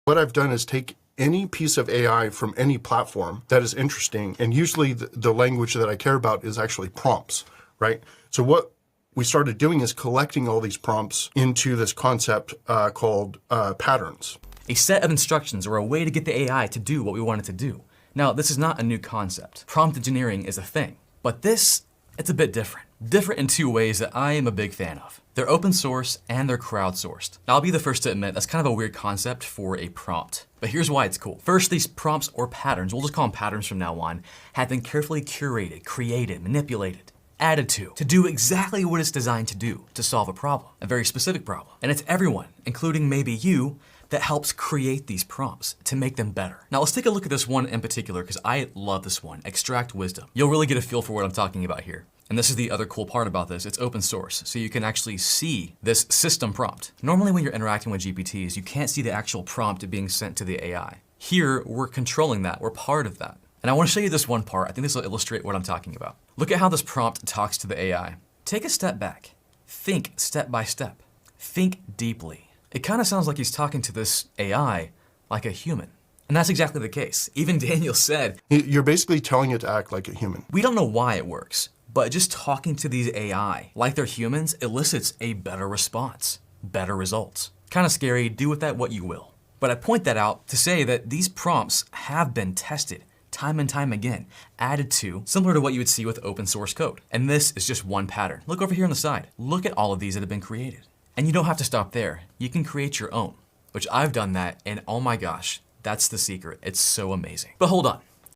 What I've done is take any piece of AI from any platform that is interesting, and usually the language that I care about is actually prompts, right? So what we started doing is collecting all these prompts into this concept called patterns. A set of instructions or a way to get the AI to do what we want it to do. Now, this is not a new concept. Prompt engineering is a thing, but this, it's a bit different. Different in two ways that I am a big fan of. They're open source and they're crowdsourced. Now, I'll be the first to admit that's kind of a weird concept for a prompt, but here's why it's cool. First, these prompts or patterns, we'll just call them patterns from now on, have been carefully curated, created, manipulated, added to do exactly what it's designed to do, to solve a problem, a very specific problem. And it's everyone, including maybe you, that helps create these prompts to make them better. Now let's take a look at this one in particular because I love this one, Extract Wisdom. You'll really get a feel for what I'm talking about here. And this is the other cool part about this, it's open source, so you can actually see this system prompt. Normally when you're interacting with GPTs, you can't see the actual prompt being sent to the AI. Here, we're controlling that, we're part of that. And I want to show you this one part, I think this will illustrate what I'm talking about. Look at how this prompt talks to the AI. Take a step back, think step by step, think deeply. It kind of sounds like he's talking to this AI like a human. And that's exactly the case. Even Daniel said, you're basically telling it to act like a human. We don't know why it works, but just talking to these AI like they're humans elicits a better response, better results. Kind of scary, do with that what you will. But I point that out to say that these prompts have been tested time and time again, added to, similar to what you would see with open source code. And this is just one pattern. Look over here on the side. Look at all of these that have been created. And you don't have to stop there. You can create your own, which I've done that, and oh my gosh, that's the secret. It's so amazing. But hold on.